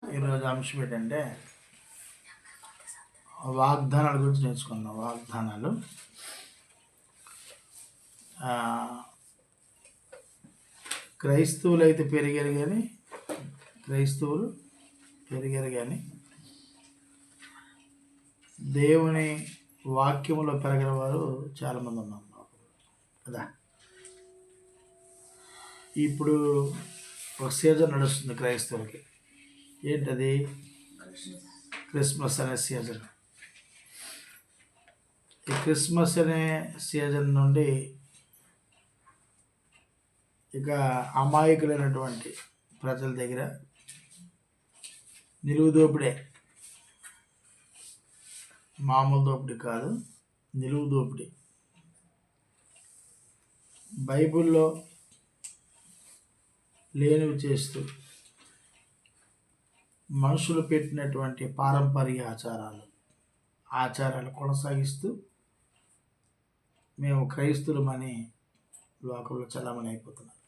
ఈరోజు అంశం ఏంటంటే వాగ్దానాల గురించి నేర్చుకుందాం. వాగ్దానాలు క్రైస్తవులు అయితే పెరిగారు కానీ దేవుని వాక్యంలో పెరిగిన వారు చాలామంది ఉన్నారు కదా. ఇప్పుడు ఒక సీజన్ నడుస్తుంది క్రైస్తవులకి. ఏంటది? క్రిస్మస్ అనే సీజన్. ఈ క్రిస్మస్ అనే సీజన్ నుండి ఇక అమాయకులైనటువంటి ప్రజల దగ్గర నిలువు దోపిడే, మామూలు దోపిడీ కాదు, నిలువు దోపిడీ. బైబిల్లో లేనివి చేస్తూ మనుషులు పెట్టినటువంటి పారంపర్య ఆచారాలు కొనసాగిస్తూ మేము క్రైస్తులమని లోకంలో చలామణి అయిపోతున్నారు.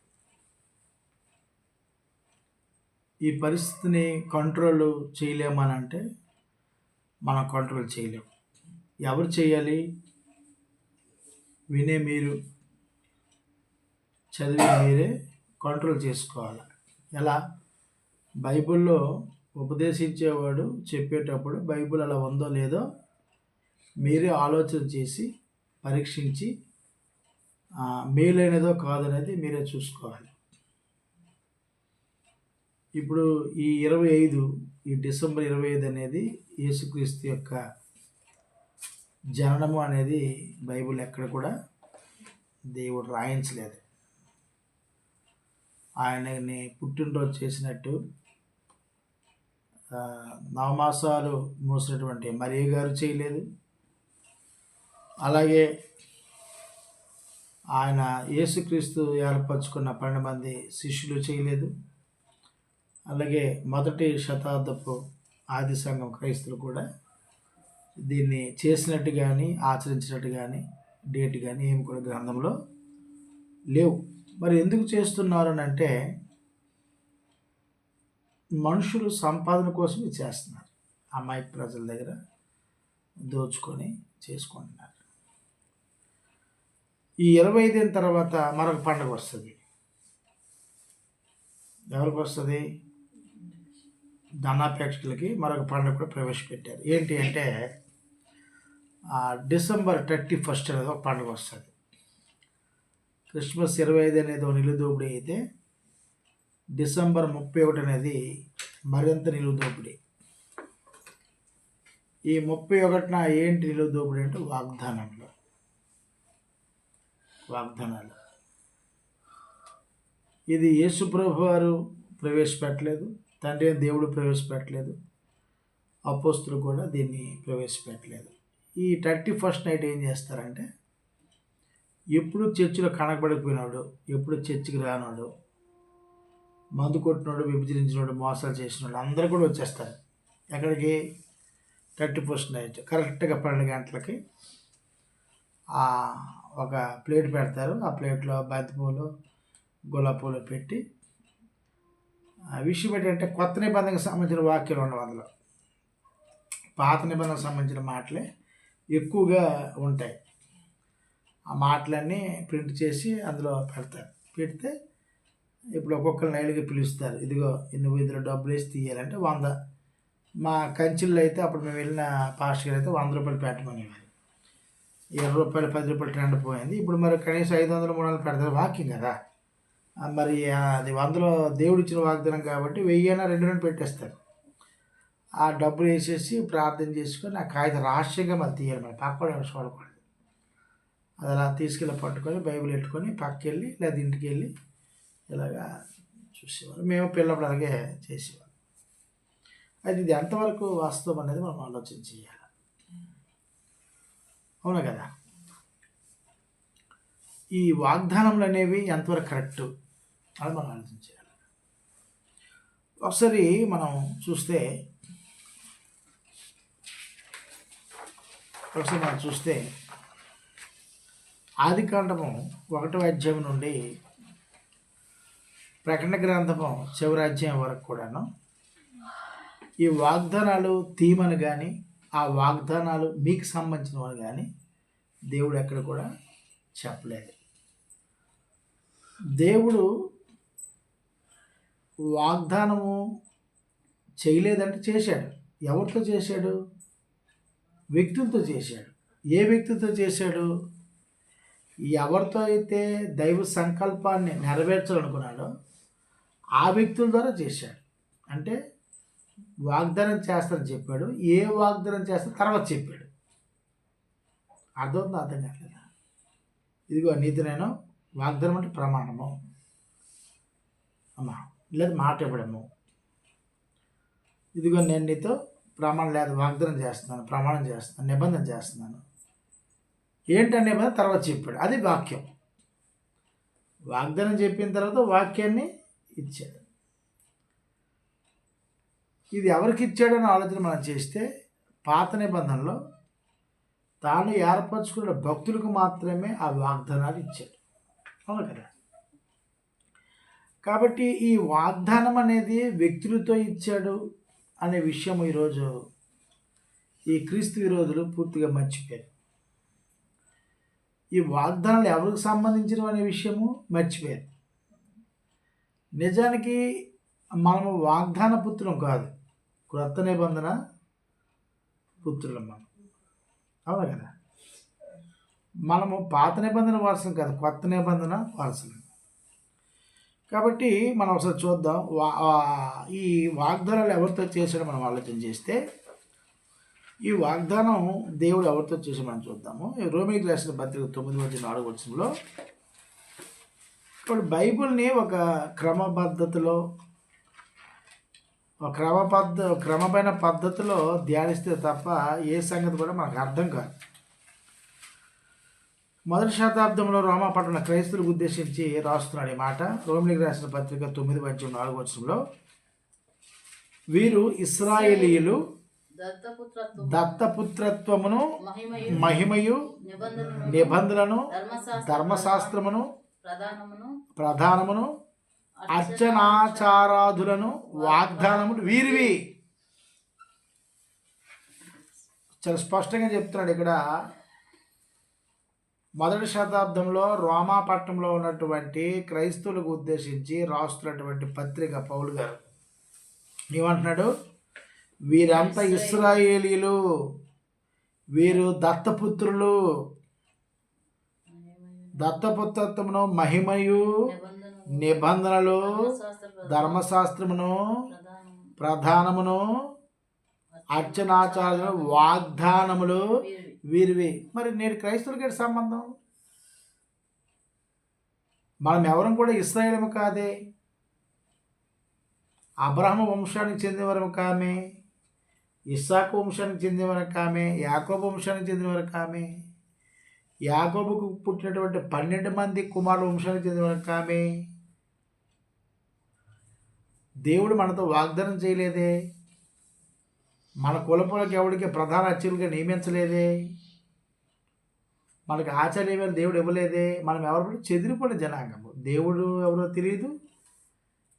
ఈ పరిస్థితిని కంట్రోల్ చేయలేమని అంటే మనం కంట్రోల్ చేయలేము. ఎవరు చేయాలి? వినే మీరు, చదివి మీరే కంట్రోల్ చేసుకోవాలి. ఎలా? బైబిల్లో ఉపదేశించేవాడు చెప్పేటప్పుడు బైబిల్ అలా ఉందో లేదో మీరే ఆలోచన చేసి పరీక్షించి మేలైనదో కాదనేది మీరే చూసుకోవాలి. ఇప్పుడు ఈ డిసెంబర్ 25 అనేది యేసుక్రీస్తు యొక్క జననము అనేది బైబిల్ ఎక్కడ కూడా దేవుడు రాయించలేదు. ఆయనని పుట్టినరోజు చేసినట్టు నవమాసాలు మోసినటువంటి మరియ గారు చేయలేదు. అలాగే ఆయన యేసుక్రీస్తు ఏర్పరచుకున్న 12 మంది శిష్యులు చేయలేదు. అలాగే మొదటి శతాబ్దపు ఆది సంఘం క్రైస్తులు కూడా దీన్ని చేసినట్టు కానీ ఆచరించినట్టు కానీ డేట్ కానీ ఏమి కూడా గ్రంథంలో లేవు. మరి ఎందుకు చేస్తున్నారు అని అంటే మనుషులు సంపాదన కోసమే చేస్తున్నారు. అమాయక ప్రజల దగ్గర దోచుకొని చేసుకుంటున్నారు. ఈ 25 తర్వాత మరొక పండుగ వస్తుంది. ఎవరికి వస్తుంది? ధనాపేక్షకులకి మరొక పండుగ కూడా ప్రవేశపెట్టారు. ఏంటి అంటే డిసెంబర్ 31 అనేది ఒక పండుగ వస్తుంది. క్రిస్మస్ 25 అనేది ఒక నిలుదోపిడీ అయితే డిసెంబర్ 31 అనేది మరింత నిలువు దోపిడీ. ఈ 31న ఏంటి నిలువు దోపిడీ అంటే వాగ్దానాలు. ఇది యేసుప్రభు వారు ప్రవేశపెట్టలేదు, తండ్రి దేవుడు ప్రవేశపెట్టలేదు, అపోస్తులు కూడా దీన్ని ప్రవేశపెట్టలేదు. ఈ 31st నైట్ ఏం చేస్తారంటే ఎప్పుడు చర్చిలో కనకబడిపోయినాడు, ఎప్పుడు చర్చికి రానాడు, మందు కొట్టినాడు, విభజించినాడు, మోసాలు చేసినాడు అందరూ కూడా వచ్చేస్తారు. ఎక్కడికి? 31st నైట్ కరెక్ట్గా 12 గంటలకి ఒక ప్లేట్ పెడతారు. ఆ ప్లేట్లో బంతిపూలు, గులాబీ పూలు పెట్టి విషయం ఏంటంటే కొత్త నిబంధనకు సంబంధించిన వాక్యాలు ఉండవు అందులో. పాత నిబంధనకు సంబంధించిన మాటలే ఎక్కువగా ఉంటాయి. ఆ మాటలన్నీ ప్రింట్ చేసి అందులో పెడితే ఇప్పుడు ఒక్కొక్కరిని నైలుగా పిలుస్తారు. ఇదిగో నువ్వు ఇందులో డబ్బులు వేసి తీయాలంటే 100. మా కంచిల్లో అయితే అప్పుడు మేము వెళ్ళిన పాస్టర్ గారు అయితే 100 రూపాయలు పెట్టమనేవారు. 20 రూపాయలు 10 రూపాయలు ట్రెండ్ పోయింది. ఇప్పుడు మరి కనీసం 500 300 పెడతారు. వాక్యం కదా. మరి అది 100లో దేవుడు ఇచ్చిన వాగ్దానం కాబట్టి 1000 200 పెట్టేస్తారు. ఆ డబ్బులు వేసేసి ప్రార్థన చేసుకొని ఆ కాగితం రహస్యంగా మరి తీయాలి. మరి పక్కన చూడకూడదు. అది అలా తీసుకెళ్ళి పట్టుకొని బైబిల్ పెట్టుకొని పక్కకెళ్ళి లేదా ఇంటికి వెళ్ళి ఇలాగా చూసేవారు. మేము పిల్లప్పుడు అలాగే చేసేవాళ్ళం. అయితే ఇది ఎంతవరకు వాస్తవం అనేది మనం ఆలోచన చేయాలి. అవునా కదా? ఈ వాగ్దానములు అనేవి ఎంతవరకు కరెక్టు అని మనం ఆలోచన చేయాలి. ఒకసారి మనం చూస్తే ఆదికాండము 1వ అధ్యాయం నుండి ప్రకటన గ్రంథము చివరి అధ్యాయం వరకు కూడాను ఈ వాగ్దానాలు తీయమని కానీ ఆ వాగ్దానాలు మీకు సంబంధించినవి కానీ దేవుడు ఎక్కడ కూడా చెప్పలేదు. దేవుడు వాగ్దానము చేయలేదంటే చేశాడు. ఎవరితో చేశాడు? వ్యక్తులతో చేశాడు. ఏ వ్యక్తితో చేశాడు? ఎవరితో అయితే దైవ సంకల్పాన్ని నెరవేర్చాలనుకున్నాడో ఆ వ్యక్తుల ద్వారా చేశాడు. అంటే వాగ్దానం చేస్తానని చెప్పాడు. ఏ వాగ్దానం చేస్తా తర్వాత చెప్పాడు. అర్థం కావట్లేదా? ఇదిగో నీతి నేను వాగ్దానం అంటే ప్రమాణము అమ్మా, లేదు మాట ఇవ్వడము. ఇదిగో నేను నీతో ప్రమాణం లేదు వాగ్దానం చేస్తున్నాను, ప్రమాణం చేస్తున్నాను, నిబంధన చేస్తున్నాను. ఏంటనే నిబంధన తర్వాత చెప్పాడు. అది వాక్యం. వాగ్దానం చెప్పిన తర్వాత వాక్యాన్ని ఇచ్చాడు. ఇది ఎవరికి ఇచ్చాడని ఆలోచన మనం చేస్తే పాత నిబంధనలో తాను ఏర్పరచుకున్న భక్తులకు మాత్రమే ఆ వాగ్దానాలు ఇచ్చాడు. అవును కదా? కాబట్టి ఈ వాగ్దానం అనేది వ్యక్తులతో ఇచ్చాడు అనే విషయం ఈరోజు ఈ క్రీస్తు విరోధులు పూర్తిగా మర్చిపోయారు. ఈ వాగ్దానాలు ఎవరికి సంబంధించినవి అనే విషయము మర్చిపోయారు. నిజానికి మనము వాగ్దాన పుత్రులం కాదు, క్రొత్త నిబంధన పుత్రులం మనం. అవును కదా? మనము పాత నిబంధన వారసులం కాదు, కొత్త నిబంధన వారసులం. కాబట్టి మనం ఒకసారి చూద్దాం ఈ వాగ్దానాలు ఎవరితో చేశాడో మనం ఆలోచన చేస్తే ఈ వాగ్దానం దేవుడు ఎవరితో చేసాడో మనం చూద్దాము. రోమిలికి రాసిన పత్రిక 9:4 ఇప్పుడు బైబిల్ని ఒక క్రమపద్ధతిలో క్రమమైన పద్ధతిలో ధ్యానిస్తే తప్ప ఏ సంగతి కూడా మనకు అర్థం కాదు. మొదటి శతాబ్దంలో రోమా పట్టణ క్రైస్తవులకు ఉద్దేశించి రాస్తున్నాడు ఈ మాట. రోమిలికి రాసిన పత్రిక 9:4 వీరు ఇశ్రాయేలీయులు దత్తపుత్రత్వమును మహిమయు నిబంధనలను ధర్మశాస్త్రమును ప్రధానమును అర్చనాచారాదులను వాగ్దానములు వీరివి. చాలా స్పష్టంగా చెప్తున్నాడు ఇక్కడ. మొదటి శతాబ్దంలో రోమా పట్టణంలో ఉన్నటువంటి క్రైస్తవులకు ఉద్దేశించి రాస్తున్నటువంటి పత్రిక పౌలు గారు ఏమంటున్నాడు? వీరంతా ఇశ్రాయేలీలు, వీరు దత్తపుత్రులు, దత్తపుత్రత్వమును మహిమయు నిబంధనలు ధర్మశాస్త్రమును ప్రధానమును అర్చనాచారాలు వాగ్దానములు వీరివి. మరి నేడు క్రైస్తవులకి సంబంధం? మనం ఎవరం కూడా ఇశ్రాయేలము కాదే, అబ్రహాము వంశానికి చెందినవారు కామే, ఇస్సాకు వంశానికి చెందినవారు కామే, యాకోబు వంశానికి చెందినవారు కామే, యాకోబుకు పుట్టినటువంటి 12 మంది కుమారుల వంశానికి చెందినవారు కామే. దేవుడు మనతో వాగ్దానం చేయలేదే, మన కులపులకు ఎవరికి ప్రధాన అర్చకులుగా నియమించలేదే, మనకు ఆచార్యమైన దేవుడు ఇవ్వలేదే. మనం ఎవరు చెదిరిపోయిన జనాంగము. దేవుడు ఎవరో తెలియదు,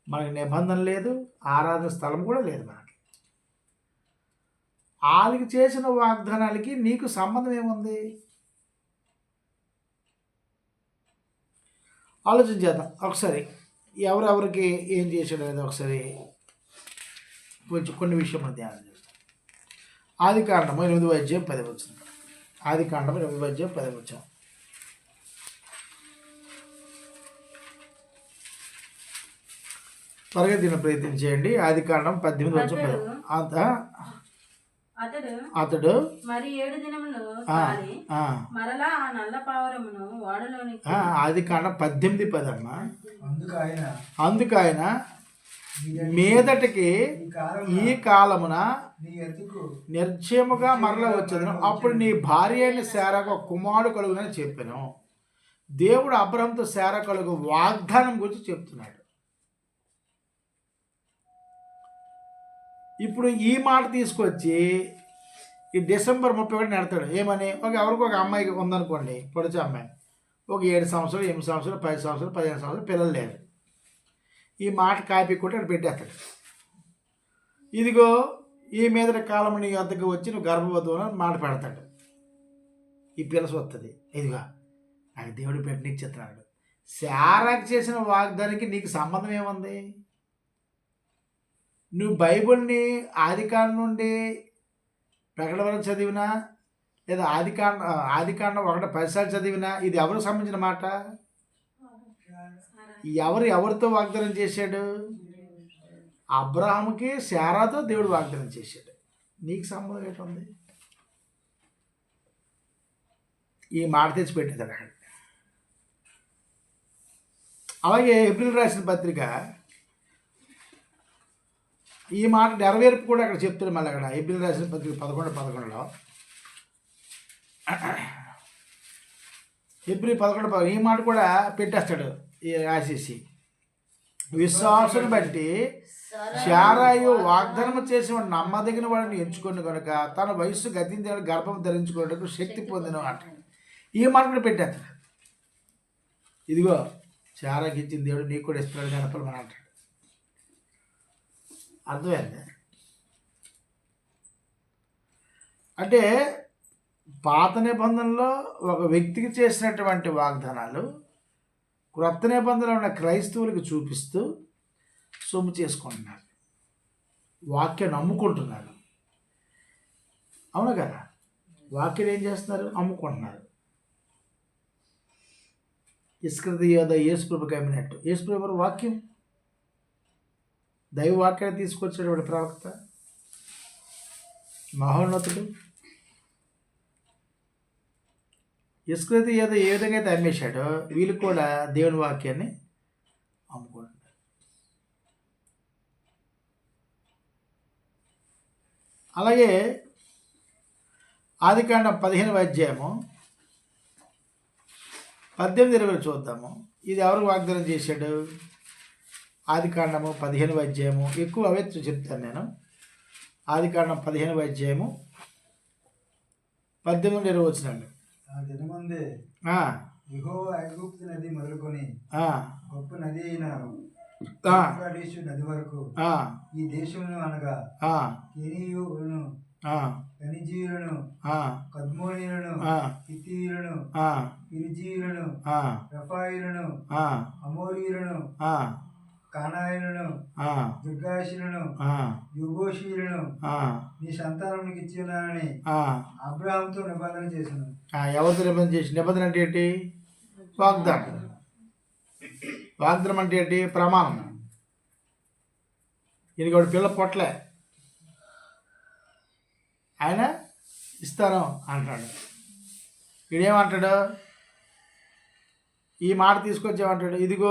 మనకి నిబంధన లేదు, ఆరాధన స్థలం కూడా లేదు మనకి. వాళ్ళకి చేసిన వాగ్దానాలకి నీకు సంబంధం ఏముంది? ఆలోచన చేద్దాం ఒకసారి. ఎవరెవరికి ఏం చేశాడు అనేది ఒకసారి కొంచెం కొన్ని విషయం ధ్యానం చేస్తాం. ఆదికాండము 8:10. ఆదికాండము 8:10. త్వరగా దీన్ని ప్రయత్నం చేయండి. ఆదికాండం 18:10. అతడు మరి 7 దినములు మరలా ఆ నల్ల పావురమును ఓడలోని. ఆదికాండం 18:10 అమ్మా. అందుకు ఆయన మీదటికి ఈ కాలమున నిర్జయముగా మరల వచ్చేదను, అప్పుడు నీ భార్య అయిన శారాకు కుమారుడు కలుగునని చెప్పాను. దేవుడు అబ్రహాముతో శారా కలుగు వాగ్దానం గురించి చెప్తున్నాడు. ఇప్పుడు ఈ మాట తీసుకొచ్చి ఈ డిసెంబర్ 31 నెడతాడు. ఏమని? ఎవరికి ఒక అమ్మాయికి ఉందనుకోండి, పొడిచే అమ్మాయి, ఒక 7 సంవత్సరాలు 8 సంవత్సరాలు 10 సంవత్సరాలు 15 సంవత్సరాలు పిల్లలు లేరు. ఈ మాట కాపీ కొట్టి అక్కడ పెట్టేస్తాడు. ఇదిగో ఈ మీదటి కాలం నీ వద్దకు వచ్చి నువ్వు గర్భవతువు అని మాట పెడతాడు. ఈ పిల్లసు వస్తుంది, ఇదిగా నాకు దేవుడు పెట్టినిచ్చేస్తున్నాడు. శారాకి చేసిన వాగ్దానికి నీకు సంబంధం ఏముంది? నువ్వు బైబిల్ని ఆదికాండం నుండి ప్రకటన వరకు చదివినా, లేదా ఆదికాండం 1-10 చదివినా, ఇది ఎవరికి సంబంధించిన మాట? ఎవరితో వాగ్దానం చేశాడు? అబ్రహాముకి శారాతో దేవుడు వాగ్దానం చేశాడు. నీకు సంబంధం ఏంటుంది? ఈ మాట తెచ్చి పెట్టేదాడు అక్కడ. అలాగే ఏప్రిల్ రాసిన పత్రిక ఈ మాట నెరవేర్పు కూడా అక్కడ చెప్తాడు. మళ్ళీ అక్కడ ఏప్రిల్ రాసిన పత్రిక 11:11 ఏప్రిల్ 11 ఈ మాట కూడా పెట్టేస్తాడు రాసేసి. విశ్వాసుని బట్టి శారాయు వాగ్దానం చేసిన నమ్మదగిన వాడిని ఎంచుకొని కనుక తన వయస్సు గతించిన గర్భం ధరించుకోవడానికి శక్తి పొందిన మాట. ఈ మాట కూడా పెట్టేస్తాడు. ఇదిగో శారాకి ఇచ్చిన దేవుడు నీకు కూడా ఇస్తున్నాడు కనపలు మన అంటాడు. అర్థమైంది? అంటే పాత నిబంధనలో ఒక వ్యక్తికి చేసినటువంటి వాగ్దానాలు క్రొత్త నిబంధనలో ఉన్న క్రైస్తవులకు చూపిస్తూ సొమ్ము చేసుకుంటున్నారు, వాక్యం నమ్ముకుంటున్నారు. అవును కదా? వాక్యం ఏం చేస్తున్నారు? అమ్ముకుంటున్నారు. ఇస్కరియోత యోధ యేసుప్రభు కమ్మినట్టు. యేసుప్రభు వాక్యం, దైవ వాక్యాన్ని తీసుకొచ్చేటువంటి ప్రవక్త, మహోన్నతుడు. ఇస్కరియోత యోధ ఏ విధంగా అయితే అమ్మేశాడో వీళ్ళు కూడా దేవుని వాక్యాన్ని అమ్ముకుంటున్నారు. అలాగే ఆదికాండం 15వ 18-20 చూద్దాము. ఇది ఎవరు వాగ్దానం చేశాడు? ఆదికాండము 15వ ఎక్కువ అవే చెప్తాను నేను. ఆదికాండం 15వ 18-20 వచ్చినాడు. ఆ దినమందే యెహోవా ఐగుప్తు నది మొదలుకొని గొప్ప నది అయిన యూఫ్రటీసు నది వరకు ఈ దేశమును అనగా కెనీయులను, కనిజీయులను, కద్మోనీయులను, హిత్తీయులను, పిరిజీయులను, రెఫాయీయులను, అమోరీయులను, కానాయులను, దుర్గాషులను, యుగోషీయులను నీ సంతానానికి ఇచ్చినానని అబ్రహాముతో నిబంధన చేశాను. ఎవరితో నిబంధన చేసి? నిబంధన అంటే ఏంటి? వాగ్దానం. వాగ్దానం అంటే ఏంటి? ప్రమాణం. ఈయనకి వాడు పిల్ల పొట్లే, ఆయన ఇస్తాను అంటాడు. వీడేమంటాడు? ఈ మాట తీసుకొచ్చేమంటాడు, ఇదిగో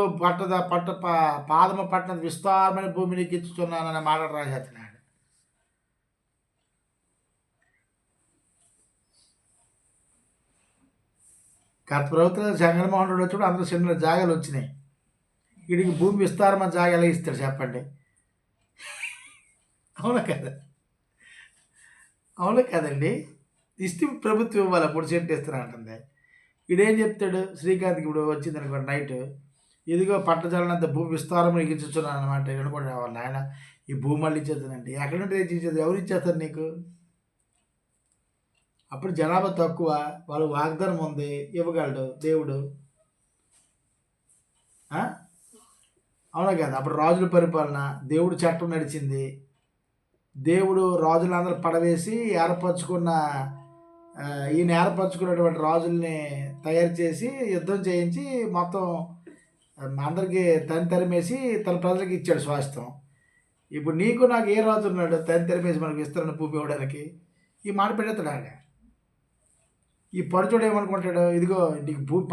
పాదము పట్టణ విస్తారమైన భూమి నీకు ఇచ్చుతున్నాననే మాట రాసేస్తున్నాడు. గత ప్రభుత్వం జగన్మోహన్ రెడ్డి వచ్చినప్పుడు అందరూ చిన్న జాగాలు వచ్చినాయి. వీడికి భూమి విస్తారమైన జాగాలు ఇస్తాడు చెప్పండి. అవునా కదా? అవును కదండి? ఇస్తే ప్రభుత్వం ఇవ్వాలి, అప్పుడు సెంట్ ఇస్తున్నా అంటుంది. వీడేం చెప్తాడు? శ్రీకాంత్కి ఇప్పుడు వచ్చింది అనుకోండి నైట్, ఇదిగో పట్టజాలనంత భూమి విస్తారం నీకు ఇచ్చున్నాను అనమాట. అనుకోండి వాళ్ళు ఆయన ఈ భూమి మళ్ళీ ఇచ్చేస్తానంటే ఎక్కడి నుండి ఇచ్చేది? ఎవరు ఇచ్చేస్తారు నీకు? అప్పుడు జనాభా తక్కువ, వాళ్ళు వాగ్దానం ఉంది, ఇవ్వగలడు దేవుడు. అవునా కదా? అప్పుడు రాజుల పరిపాలన, దేవుడు చట్టం నడిచింది. దేవుడు రాజులందరూ పడవేసి ఏర్పరచుకున్న ఈయన ఏర్పరచుకున్నటువంటి రాజుల్ని తయారు చేసి యుద్ధం చేయించి మొత్తం అందరికీ తరిమేసి తన ప్రజలకు ఇచ్చాడు స్వాస్థ్యం. ఇప్పుడు నీకు నాకు ఏ రాజు ఉన్నాడు తరిమేసి మనకు ఇస్తారని భూమి ఇవ్వడానికి? ఈ మాట పెట్టేస్తాడు ఆయన. ఈ పడుచోడు ఏమనుకుంటాడు? ఇదిగో నీకు భూమి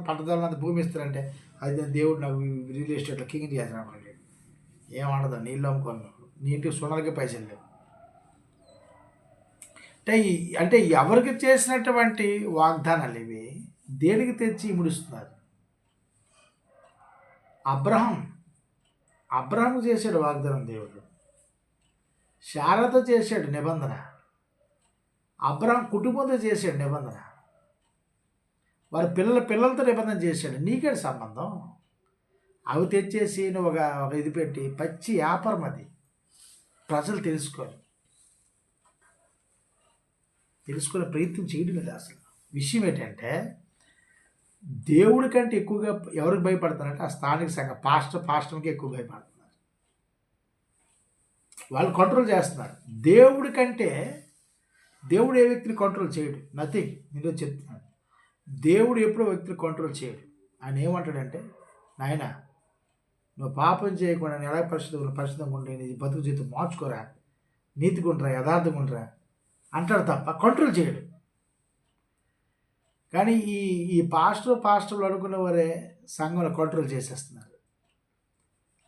పట్టదాలంత భూమి ఇస్తారంటే అది దేవుడు నాకు రియల్ ఎస్టేట్లో కింగ్ చేస్తాను అనుకోండి. ఏమనదు, నీళ్ళు అమ్ముకోను, నీ ఇంటికి సున్నలకి పైసలు లేవు. అంటే ఎవరికి చేసినటువంటి వాగ్దానాలు ఇవి దేనికి తెచ్చి ముడుస్తున్నారు? అబ్రహాం చేశాడు వాగ్దానం దేవుడు, శారతో చేశాడు నిబంధన, అబ్రహాం కుటుంబంతో చేశాడు నిబంధన, వారి పిల్లలతో నిబంధన చేశాడు. నీకేడు సంబంధం? అవి తెచ్చేసి నువ్వు ఒక ఇది పెట్టి పచ్చి వ్యాపారం, అది ప్రజలు తెలుసుకోరు. తెలుసుకునే ప్రయత్నం చేయడం లేదు అసలు. విషయం ఏంటంటే దేవుడి కంటే ఎక్కువగా ఎవరికి భయపడతారంటే ఆ స్థానిక సంఘ పాస్టర్కి ఎక్కువ భయపడుతున్నారు. వాళ్ళు కంట్రోల్ చేస్తున్నారు. దేవుడి కంటే దేవుడు ఏ వ్యక్తిని కంట్రోల్ చేయడు. నథింగ్. నేను చెప్తున్నాను, దేవుడు ఎప్పుడో వ్యక్తిని కంట్రోల్ చేయడు. ఆయన ఏమంటాడంటే, నాయన నువ్వు పాపం చేయకుండా నేను ఎలా పరిశుద్ధంగా ఉంటే నీ బతుకు జీవితం మార్చుకోరా, నీతిగా ఉండరా, యథార్థంగా ఉండరా అంటాడు తప్ప కంట్రోల్ చేయడు. కానీ ఈ పాస్టర్లు అనుకున్న వారే సంఘంలో కంట్రోల్ చేసేస్తున్నారు.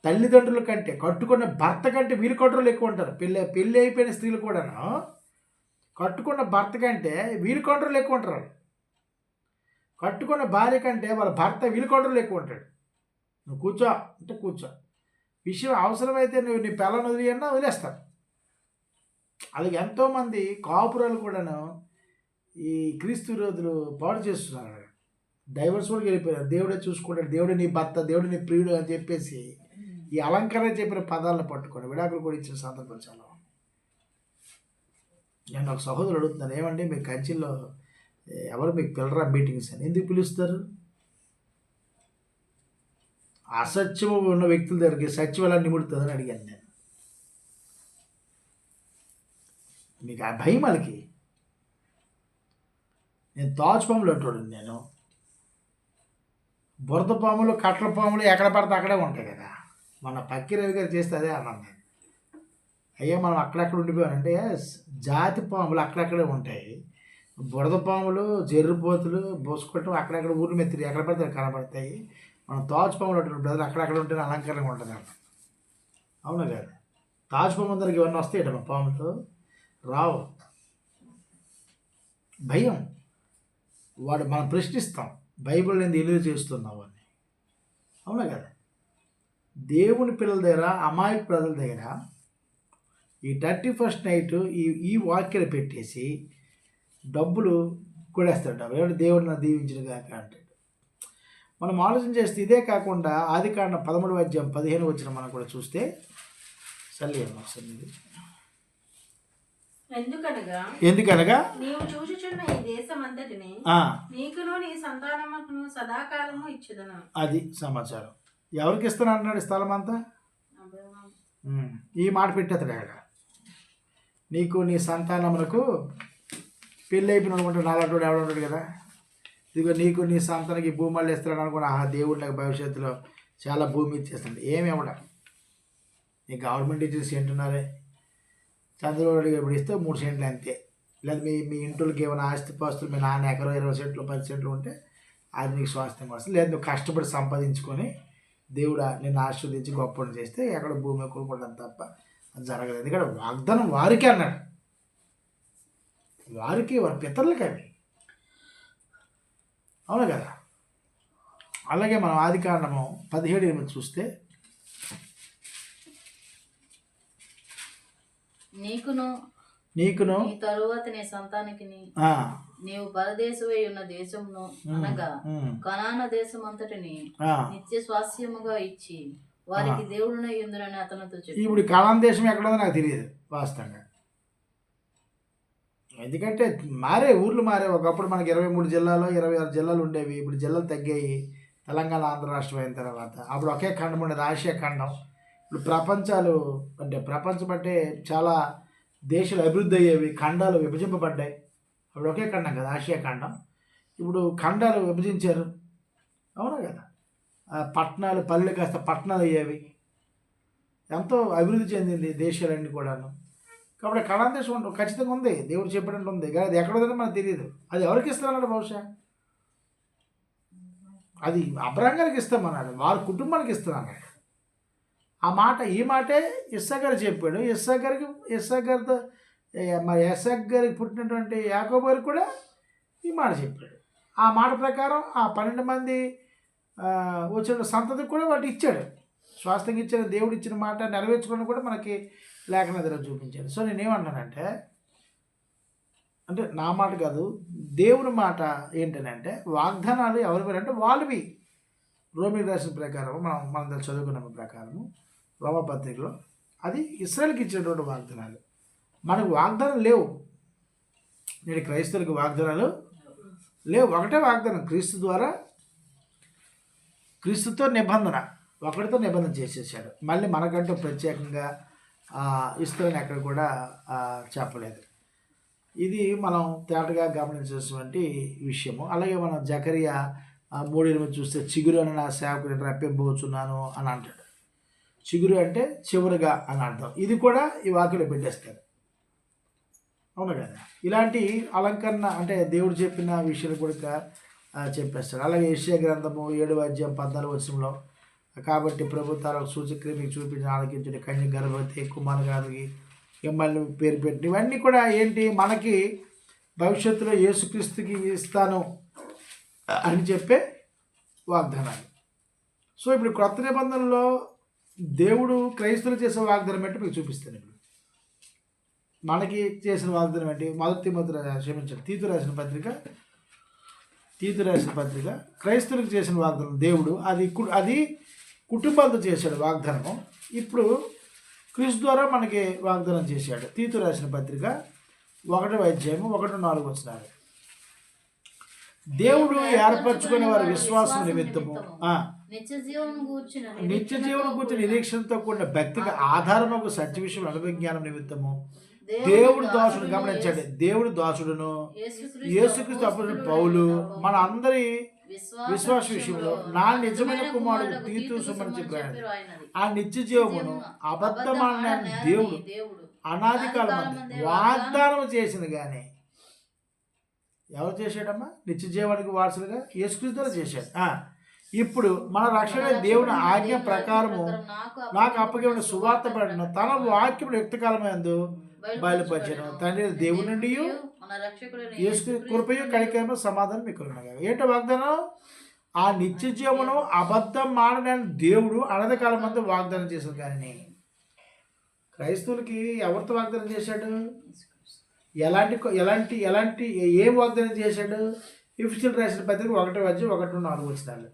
తల్లిదండ్రుల కంటే, కట్టుకున్న భర్త కంటే వీళ్ళు కంట్రోల్ ఎక్కువ ఉంటారు. పెళ్ళి అయిపోయిన స్త్రీలు కూడాను కట్టుకున్న భర్త కంటే వీళ్ళు కంట్రోల్ ఎక్కువ ఉంటారు. కట్టుకున్న భార్య కంటే వాళ్ళ భర్త వీళ్ళు కంట్రోల్ ఎక్కువ ఉంటాడు. నువ్వు కూర్చో అంటే కూర్చో, విషయం అవసరమైతే నువ్వు నీ పిల్లని వదిలియన్నా వదిలేస్తారు. అలాగే ఎంతోమంది కాపురాలు కూడాను ఈ క్రీస్తు విరోధులు పాడు చేస్తున్నారు. డైవర్స్ కూడా వెళ్ళిపోయారు. దేవుడే చూసుకుంటాడు, దేవుడే నీ భర్త, దేవుడే నీ ప్రియుడు అని చెప్పేసి ఈ అలంకరణ చెప్పిన పదాలను పట్టుకొని విడాకులు కూడా ఇచ్చిన సందర్భం చాలా. నేను ఒక సహోదరుడు అడుగుతున్నాను, ఏమండి మీ కంచిలో ఎవరు మీకు పిల్లరా మీటింగ్స్ అని ఎందుకు పిలుస్తారు? అసత్యము ఉన్న వ్యక్తుల దగ్గరికి సత్యం ఎలా నిముడుతుందని అడిగాను నేను. మీకు ఆ భయం వాళ్ళకి. నేను తాచుపాములు అంటాడు, నేను బురద పాములు కట్ల పాములు ఎక్కడ పడితే అక్కడే ఉంటాయి కదా. మన పక్కి రవి గారు చేస్తే అదే అన్నాను నేను. అయ్యా మనం అక్కడక్కడ ఉండిపోయానంటే జాతి పాములు అక్కడక్కడే ఉంటాయి, బురద పాములు జర్రిపోతులు బొసుకొట్టం అక్కడక్కడ ఊరి మెత్తిరి ఎక్కడ పడితే కనబడతాయి. మనం తాచుపాములు అంటున్నాం బ్రదర్, అక్కడక్కడ ఉంటేనే అలంకరణగా ఉంటుంది అన్న. అవునా కదా? తాచుపాము అందరికి ఇవన్నీ వస్తాయి మా పాములు రావు. భయం. వాడు మనం ప్రశ్నిస్తాం, బైబిల్ నేను ఎలుగు చేస్తున్నావు అని. అవునా కదా? దేవుని పిల్లల దగ్గర, అమాయక ప్రజల దగ్గర ఈ 31st నైట్ ఈ వాక్యలు పెట్టేసి డబ్బులు కొడేస్తాడు. ఎవరు దేవుడిని దీవించిన కాక అంటాడు. మనం ఆలోచన చేస్తే ఇదే కాకుండా ఆదికాండం 13:15 మనం కూడా చూస్తే ఎందుకనగా నీవు చూచుచున్న ఈ దేశమంతటిని నీకును నీ సంతానమును సదాకాలము ఇచ్చుదును. అది సమాచారం. ఎవరికి ఇస్తాను అంటున్నాడు స్థలం అంతా? ఈ మాట పెట్టేస్తాడు అక్కడ. నీకు నీ సంతానమునకు పెళ్ళి అయిపోయిన అనుకుంటే నాలుగు ఎవడుంటాడు కదా, ఇదిగో నీకు నీ సంతానికి భూములు ఇస్తాడు అనుకున్నా. దేవుడు నాకు భవిష్యత్తులో చాలా భూమి ఇచ్చేస్తాడు. ఏమి ఇవ్వడా? నీ గవర్నమెంట్ ఇచ్చేసి సెంటున్నారే, చంద్రబాబు ఇప్పుడు ఇస్తే 3 సెంట్లు అంతే. లేదా మీ ఇంట్లోకి ఏమైనా ఆస్తిపాస్తులు మీ నాన్న ఎకరం 20 సెంట్లు 10 సెంట్లు ఉంటే అది నీకు స్వాస్థ్యం వస్తుంది. లేదా నువ్వు కష్టపడి సంపాదించుకొని దేవుడు నిన్ను ఆశీర్వదించి గొప్పని చేస్తే ఎక్కడ భూమి కొనుక్కోవడం తప్ప అది జరగదు. ఎందుకంటే వాగ్దానం వారికి అన్నాడు, వారికి వారి పితరులకి అవి. అవును కదా? అలాగే మనం ఆదికాండము 17:8 చూస్తే నీకును నీ తరువాత నీ సంతానికి నీవు పరదేశమై ఉన్న దేశమును అనగా కనాన దేశం అంతటిని నిత్య స్వాస్యముగా ఇచ్చి వారికి దేవుడునై ఉందని అతనితో చెప్పి. ఇప్పుడు కనాన్ దేశం ఎక్కడ ఉందో నాకు తెలియదు వాస్తవంగా. ఎందుకంటే ఊర్లు మారే. ఒకప్పుడు మనకి 23 జిల్లాలు 26 జిల్లాలు ఉండేవి. ఇప్పుడు జిల్లాలు తగ్గాయి. తెలంగాణ ఆంధ్ర రాష్ట్రం అయిన తర్వాత అప్పుడు ఒకే ఖండం ఉండేది, ఆసియా ఖండం. ఇప్పుడు ప్రపంచం అంటే చాలా దేశాలు అభివృద్ధి అయ్యేవి, ఖండాలు విభజింపబడ్డాయి. అప్పుడు ఒకే ఖండం కదా, ఆసియా ఖండం. ఇప్పుడు ఖండాలు విభజించారు. అవునా కదా? పట్టణాలు పల్లెలు కాస్త పట్టణాలు అయ్యేవి. ఎంతో అభివృద్ధి చెందింది దేశాలన్నీ కూడాను. కాబట్టి కనాన్ దేశం ఖచ్చితంగా ఉంది, దేవుడు చెప్పినట్టు ఉంది. కానీ అది ఎక్కడ ఉందో మనకు తెలియదు. అది ఎవరికి ఇస్తామన్నాడు? బహుశా అది అబ్రహాం గారికి ఇస్తామన్నాడు, వారి కుటుంబానికి ఇస్తామన్నాడు. ఈ మాటే ఇస్సాకు చెప్పాడు. ఇస్సాకుతో ఇస్సాకు గారికి పుట్టినటువంటి యాకోబు గారికి కూడా ఈ మాట చెప్పాడు. ఆ మాట ప్రకారం ఆ 12 మంది వచ్చిన సంతతికి కూడా వాటి ఇచ్చాడు. స్వాస్థ్యంగా ఇచ్చిన దేవుడు ఇచ్చిన మాట నెరవేర్చుకోవడం కూడా మనకి లేఖన దగ్గర చూపించాడు. సో నేనేమన్నానంటే, అంటే నా మాట కాదు, దేవుని మాట ఏంటంటే వాగ్దానాలు ఎవరి అంటే వాళ్ళవి. రోమీ రాసిన ప్రకారం మనం చదువుకున్న ప్రకారము రోమపత్రికలో అది ఇశ్రాయేలుకి ఇచ్చినటువంటి వాగ్దానాలు. మనకు వాగ్దానం లేవు. నేడు క్రైస్తవులకు వాగ్దానాలు లేవు. ఒకటే వాగ్దానం, క్రీస్తు ద్వారా, క్రీస్తుతో నిబంధన, ఒకటితో నిబంధన చేసేసాడు. మళ్ళీ మనకంటూ ప్రత్యేకంగా ఇస్తారని ఎక్కడ కూడా చెప్పలేదు. ఇది మనం తేటగా గమనించాల్సినటువంటి విషయము. అలాగే మనం జకరియా 3:8 చూస్తే చిగురు అని నా సేవకుని రప్పింపబోచున్నాను అని అంటాడు. చిగురు అంటే చివరిగా అని అర్థం. ఇది కూడా ఈ వాక్యంలో పెట్టేస్తారు. అవును కదా. ఇలాంటి అలంకరణ అంటే దేవుడు చెప్పిన విషయాలు కూడా చెప్పేస్తాడు. అలాగే యెషయా గ్రంథము 7:14 కాబట్టి ప్రభుత్వాలకు సూచక్రియ మీకు చూపించిన ఆలకించండి, కన్య గర్భవతి, కుమారగారికి ఎమ్మెల్యే పేరు పెట్టి, ఇవన్నీ కూడా ఏంటి మనకి భవిష్యత్తులో యేసుక్రీస్తుకి ఇస్తాను అని చెప్పే వాగ్దానాలు. సో ఇప్పుడు క్రొత్త నిబంధనలో దేవుడు క్రైస్తవులు చేసే వాగ్దానం ఏంటి మీకు చూపిస్తాను. ఇప్పుడు మనకి చేసిన వాగ్దానం ఏంటి? తీతు రాసిన పత్రిక క్రైస్తవులకు చేసిన వాగ్దానం దేవుడు అది కుటుంబాలతో చేశాడు వాగ్దానము. ఇప్పుడు క్రీస్తు ద్వారా మనకి వాగ్దానం చేశాడు. తీతు రాసిన పత్రిక 1:1-4 దేవుడు ఏర్పరచుకునే వారి విశ్వాసం నిమిత్తము నిత్య జీవనం కూర్చుని నిరీక్షణతో కూడిన భక్తికి ఆధారముకు సత్య విషయం అనుభజ్ఞానం నిమిత్తము దేవుడు దాసుడు, గమనించండి, దేవుడు దాసుడును యేసుక్రీస్తు అపోస్తలుడైన పౌలు మన అందరి విశ్వాస విషయంలో నా నిజమైన కుమారుడు తీతు సుమని చెప్పాడు. ఆ నిత్య జీవమును అబద్ధమైన దేవుడు అనాది కాలం వాగ్దానం చేసింది. కానీ ఎవరు చేశాడమ్మా? నిత్య జీవానికి వారసులుగా యేసుక్రీస్తు చేశాడు. ఇప్పుడు మన రక్షణ దేవుని ఆజ్ఞ ప్రకారము నాకు అప్పగిన సువార్త పడిన తన వాక్యముడు యుక్తకాలమందు బయలుపరిచాను. తండ్రి దేవుడి నుండి కృపయు కనికరము సమాధానం మీకు ఉన్నాయి. ఏంటో వాగ్దానం? ఆ నిత్య జీవమును అబద్ధం మాడని దేవుడు అనంత కాలం మంది వాగ్దానం చేశాడు. కానీ క్రైస్తవులకి ఎవరితో వాగ్దానం చేశాడు? ఎలాంటి ఏం వాగ్దానం చేశాడు? ఎఫెసీయులకు రాసిన పత్రిక 1:1-4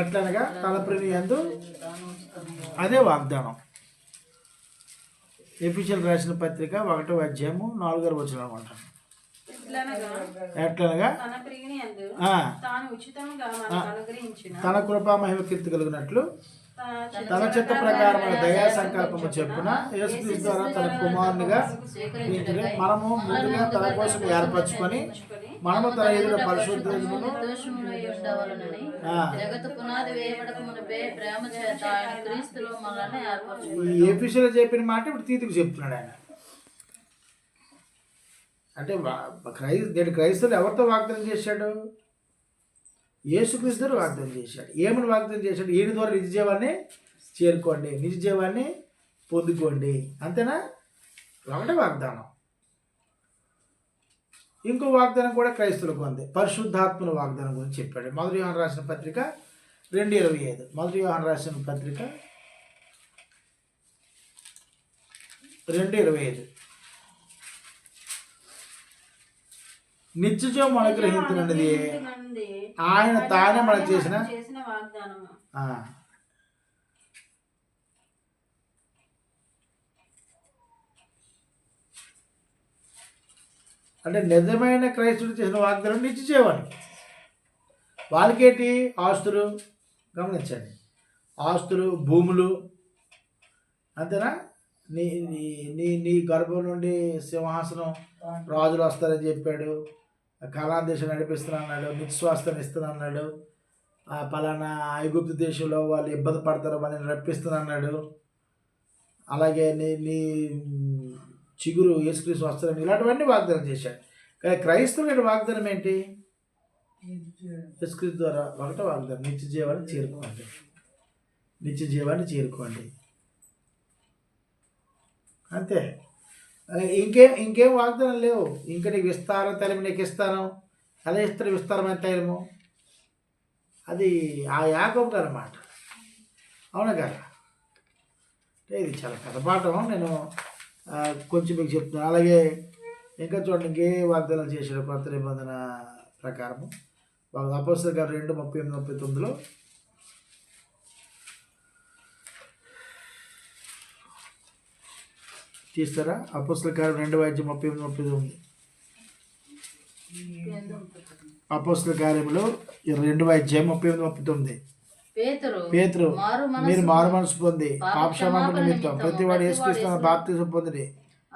ఎట్లనగా తన ప్రియుని యందు అదే వాగ్దానం. ఎఫెసీయులకు రాసిన పత్రిక 1:4 అనమాట. ఎట్లనగా తన కృపా మహిమ కీర్తి కలిగినట్లు తన చిత్త ప్రకారమైన దయా సంకల్పము చెప్పున యేసుక్రీస్తు ద్వారా తన కుమారునిగా మనము ముందుగా తన కోసం ఏర్పరచుకొని మనము తన ఎదుట పరిశుద్ధమును ఈ ఎఫెసీయులో చెప్పిన మాట ఇప్పుడు తీతుకు చెప్తున్నాడు ఆయన. అంటే క్రైస్తవులు ఎవరితో వాగ్దానం చేశాడు? యేసుక్రీస్తు వాగ్దానం చేశాడు. ఏమని వాగ్దానం చేశాడు? ఈయన ద్వారా నిజ జీవాన్ని చేరుకోండి, నిజ జీవాన్ని పొందుకోండి. అంతేనా? ఒకటే వాగ్దానం. ఇంకో వాగ్దానం కూడా క్రైస్తవులకు ఉంది. పరిశుద్ధాత్మల వాగ్దానం గురించి చెప్పాడు. 1 యోహాను రాసిన పత్రిక 2:25. 1 యోహాను రాసిన పత్రిక 2:25. నిత్యజీవం అనుగ్రహించినది ఆయన తానే మనకు చేసిన వాగ్దానము. అంటే నిజమైన క్రైస్తవుడు చేసిన వాగ్దానం నిత్యజీవానికి. వాళ్ళకేంటి? ఆస్తులు, గమనించండి, ఆస్తులు, భూములు. అంతేనా? నీ నీ నీ గర్భం నుండి సింహాసనం రాజులు వస్తారని చెప్పాడు. కనాను దేశం నడిపిస్తానన్నాడు. నిత్యస్వాస్థ్యం ఇస్తానన్నాడు. పలానా ఐగుప్తు దేశంలో వాళ్ళు ఇబ్బంది పడతారు, వాళ్ళని రప్పిస్తానన్నాడు. అలాగే నీ నీ చిగురు యేసుక్రీస్తు వస్తారని ఇలాంటివన్నీ వాగ్దానం చేశాడు. కానీ క్రైస్తవుల వాగ్దానం ఏంటి? యేసుక్రీస్తు ద్వారా ఒకటే వాగ్దానం, నిత్య జీవాన్ని చేరుకోండి, నిత్య జీవాన్ని చేరుకోండి. అంతే. ఇంకేం వాగ్దానం లేవు. ఇంకా నీకు విస్తార తైలము నీకు ఇస్తాను. ఎలా ఇస్తారు విస్తారమైన తైలము? అది ఆ యాకోబు గారి మాట. అవునా కదా? అంటే ఇది చాలా కథపాఠం. నేను కొంచెం మీకు చెప్తున్నాను. అలాగే ఇంకా చూడండి, ఇంకే వాగ్దానం చేశాడు కొత్త నిబంధన ప్రకారము. అపోస్తలుల గారు 2:38-39 తీస్తారా? అపోస్తల కార్యం 2:38-39. అపోస్తల కార్యములు 2:38-39. పేతురు మీరు మారు మనసు పొంది పాపక్షమాపణ నిమిత్తం ప్రతివాడు యేసుక్రీస్తు బాప్తిసం పొందిరి,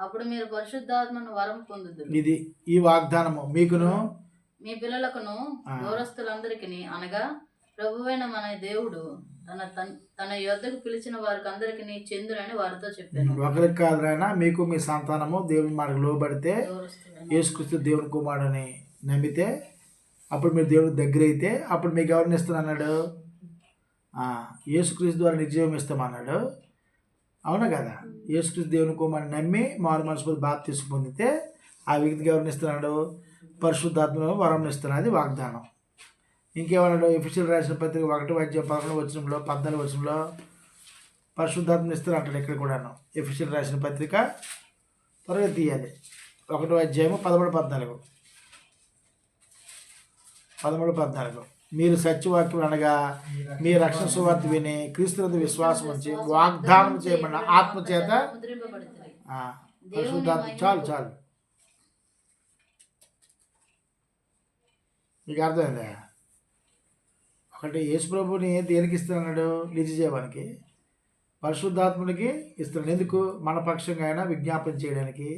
అప్పుడు మీరు పరిశుద్ధాత్మను వరం పొందుదురు. ఇది ఈ వాగ్దానము మీకును మీ పిల్లలకును దూరస్తులందరికీ అనగా ప్రభువైన మన దేవుడు తన యొద్దకు పిలిచిన వారికి అందరికి చెందునని వారితో చెప్పాను. ఒకరికి కాదురైనా మీకు మీ సంతానము దేవుని మాటకు లోబడితే యేసుక్రీస్తు దేవుని కుమారుడని నమ్మితే అప్పుడు మీరు దేవుడికి దగ్గర అయితే అప్పుడు మీకు ఎవరిని ఇస్తానన్నాడు? యేసుక్రీస్తు ద్వారా నిజీవం ఇస్తామన్నాడు. అవునా కదా? యేసుక్రీస్తు దేవుని కుమారుని నమ్మి మారు మనసు బాప్తిసం పొందితే ఆ వ్యక్తికి ఎవరిని ఇస్తున్నాడు? పరిశుద్ధాత్మ వరం ఇస్తున్నాడు. అది వాగ్దానం. ఇంకేమన్నాడు? ఎఫెసీయులకు రాసిన పత్రిక 1:11-14 పరిశుద్ధాత్మ ఇస్తారు అంటాడు. ఇక్కడ కూడాను ఎఫెసీయులకు రాసిన పత్రిక త్వరగా తీయాలి. 1:13-14 మీరు సత్యవాక్యం అనగా మీ రక్షణ సువార్త విని క్రీస్తునందు విశ్వాసం ఉంచి వాగ్దానం చేయబడిన ఆత్మ చేత పరిశుద్ధాత్మ. చాలు మీకు అర్థమైందా? ఒకటి యేసుప్రభుని దేనికి ఇస్తున్నాడు? నిజ జీవానికి. పరిశుద్ధాత్మునికి ఇస్తున్నాడు. ఎందుకు? మన పక్షంగా అయినా విజ్ఞాపన చేయడానికి,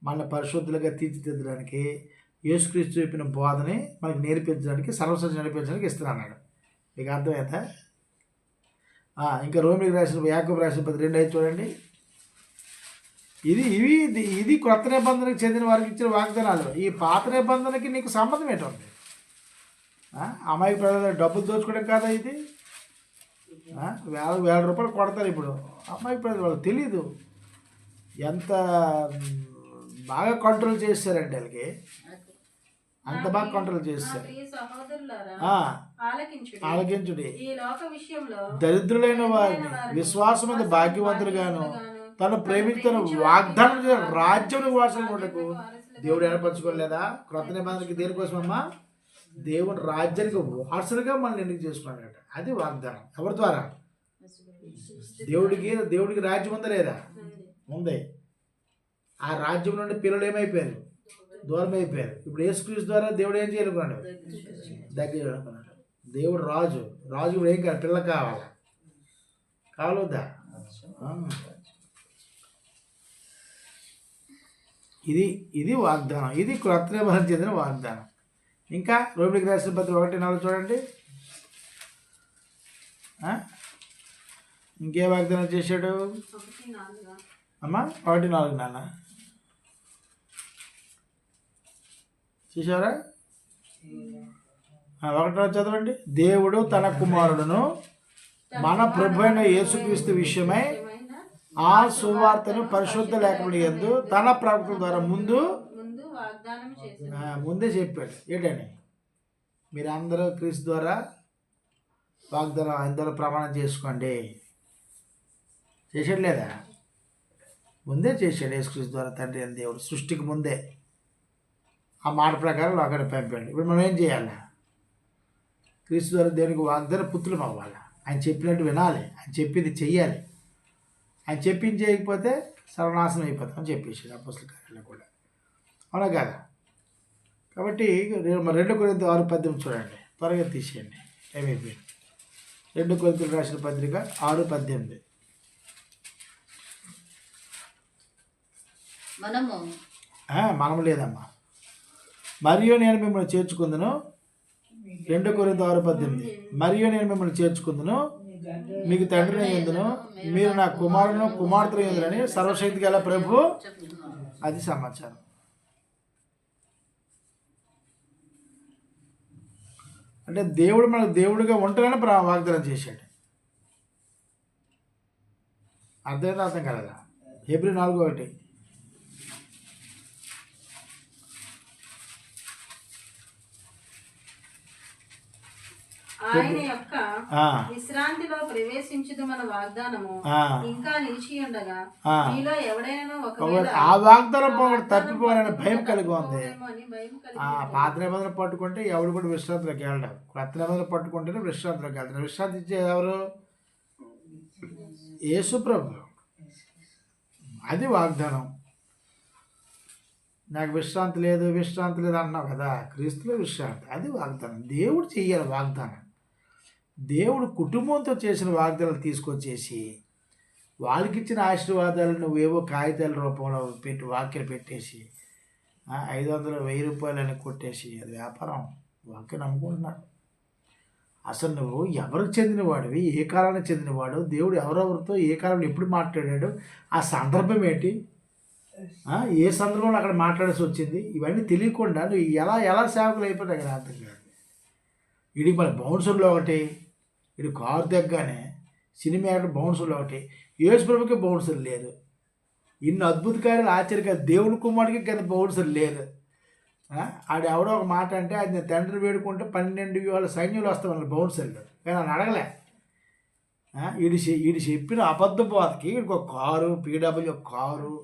మన పరిశుద్ధులుగా తీర్చిదిద్దడానికి, యేసుక్రీస్తు చెప్పిన బోధని మనకి నేర్పించడానికి, సర్వసత్యం నడిపించడానికి ఇస్తున్నాడు. మీకు అర్థమైందా? ఇంకా రోమిలికి రాసిన యాకోబు రాసిన 2:5 చూడండి. ఇది కొత్త నిబంధనకు చెందిన వారికి ఇచ్చిన వాగ్దానాలు. ఈ పాత నిబంధనకి నీకు సంబంధం ఏంటండి? అమ్మాయి ప్రజలు డబ్బులు దోచుకోవడం కాదా ఇది? వేల రూపాయలు కొడతారు ఇప్పుడు అమ్మాయి ప్రజలు. వాళ్ళకి తెలీదు ఎంత బాగా కంట్రోల్ చేస్తారంటే వాళ్ళకి, అంత బాగా కంట్రోల్ చేస్తారు. ఆలకించుడి. దరిద్రులైన వారిని విశ్వాసం మీద భాగ్యవంతులుగాను తను ప్రేమించిన వాగ్దానం రాజ్యం వాసనకు దేవుడు ఏర్పరచుకోలేదా? క్రొత్త నిబంధనకి దేనికోసమమ్మా? దేవుని రాజ్యానికి వారసులుగా మనల్ని ఎన్నిక చేసుకున్నాడట. అది వాగ్దానం. ఎవరి ద్వారా? దేవుడికి రాజ్యం ఉందా లేదా? ఉంది. ఆ రాజ్యం నుండి పిల్లలు ఏమైపోయారు? దూరం అయిపోయారు. ఇప్పుడు యేసుక్రీస్తు ద్వారా దేవుడు ఏం చేయాలనుకున్నాడు? దగ్గర అనుకున్నాడు. దేవుడు రాజు ఇప్పుడు ఏం కాదు, పిల్ల కావాలొద్దా? ఇది వాగ్దానం. ఇది క్రొత్త నిబంధనకు చెందిన వాగ్దానం. ఇంకా రోమిలికి రాసిన పత్రిక 1:4 చూడండి. ఇంకే వాగ్దానం చేశాడు అమ్మా? 1:4 నాన్న చూసారా? 1 చదవండి. దేవుడు తన కుమారుడును మన ప్రభు అయిన యేసుక్రీస్తు విషయమై ఆ సువార్తను పరిశుద్ధ లేఖముల యందు తన ప్రవక్తల ద్వారా ముందే చెప్పాడు. ఏంటని? మీరు అందరూ క్రీస్తు ద్వారా వాగ్దానం అందరూ ప్రమాణం చేసుకోండి. చేసాడు లేదా? ముందే చేశాడు. యేసుక్రీస్తు ద్వారా తండ్రి అని దేవుడు సృష్టికి ముందే ఆ మాట ప్రకారం అక్కడ పంపాడు. ఇప్పుడు మనం ఏం చేయాలి? క్రీస్తు ద్వారా దేవునికి వాగ్దాన పుత్రులం అవ్వాలి. ఆయన చెప్పినట్టు వినాలి. ఆయన చెప్పింది చెయ్యాలి. ఆయన చెప్పింది చేయకపోతే సర్వనాశనం అయిపోతాం అని చెప్పేసాడు అపోస్తల కార్యాల్లో కూడా. అవునా కదా? కాబట్టి 2 కొరింథీయులు 6:18 చూడండి. త్వరగా తీసేయండి, టైం అయిపోయింది. 2 కొరింథీయులకు రాసిన పత్రిక 6:18. మనము లేదమ్మా. మరియు నేను మిమ్మల్ని చేర్చుకుందును. 2 కొరింథీయులు 6:18. మరియు నేను మిమ్మల్ని చేర్చుకుందును, మీకు తండ్రిని ఎందును, మీరు నా కుమారును కుమార్తెను ఎందురని సర్వశక్తి గల ప్రభు. అది సమాచారం. అంటే దేవుడు మనకు దేవుడిగా ఉంటానని వాగ్దానం చేశాడు. అర్థం కలదా? హెబ్రీ 4:1. ఆయన యొక్క విశ్రాంతిలో ప్రవేశించుదు మన వాగ్దానము ఇంకా నిలిచి ఉండగా మీలో ఎవడైనా ఆ వాగ్దానం తప్పిపోవాలని భయం కలిగి ఉంది. పాత నిబంధన పట్టుకుంటే ఎవడు కూడా విశ్రాంతిలోకి వెళ్ళడం. కొత్త నిబంధన పట్టుకుంటేనే విశ్రాంతిలోకి వెళ్తారు. విశ్రాంతి ఇచ్చేది ఎవరు? యేసు ప్రభు. అది వాగ్దానం. నాకు విశ్రాంతి లేదు అన్నావు కదా, క్రీస్తులో విశ్రాంతి, అది వాగ్దానం. దేవుడు చెయ్యాలి వాగ్దానం. దేవుడు కుటుంబంతో చేసిన వాగ్దానాలు తీసుకొచ్చేసి వాళ్ళకి ఇచ్చిన ఆశీర్వాదాలు నువ్వేవో కాగితాల రూపంలో పెట్టి వాక్యం పెట్టేసి 500 1000 రూపాయలని కొట్టేసి అది వ్యాపారం. వాక్యం నమ్ముకుంటున్నాడు. అసలు నువ్వు ఎవరికి చెందినవాడివి, ఏ కాలానికి చెందినవాడు, దేవుడు ఎవరెవరితో ఏ కాలంలో ఎప్పుడు మాట్లాడాడు, ఆ సందర్భం ఏంటి, ఏ సందర్భంలో అక్కడ మాట్లాడాల్సి వచ్చింది, ఇవన్నీ తెలియకుండా నువ్వు ఎలా సేవకులు అయిపోతాయి కదా అర్థం కాదు. వీడికి మన బౌన్సర్లో ఒకటి, వీడి కారు దగ్గరనే సినిమా యాక్టర్ బౌన్సర్లో ఒకటి, యేసు ప్రభుకి బౌన్సర్ లేదు. ఇన్ని అద్భుత కార్యాలు ఆశ్చర్యగా దేవుని కుమారుడికి కింద బౌన్సర్ లేదు. ఆడు ఎవడో ఒక మాట అంటే అది నేను తండ్రి వేడుకుంటే 12 వాళ్ళ సైన్యులు వస్తాం వాళ్ళ బౌన్సర్లు, కానీ అని అడగలే. వీడు చెప్పిన అబద్ధ బోధకి వీడికి ఒక car, PW car,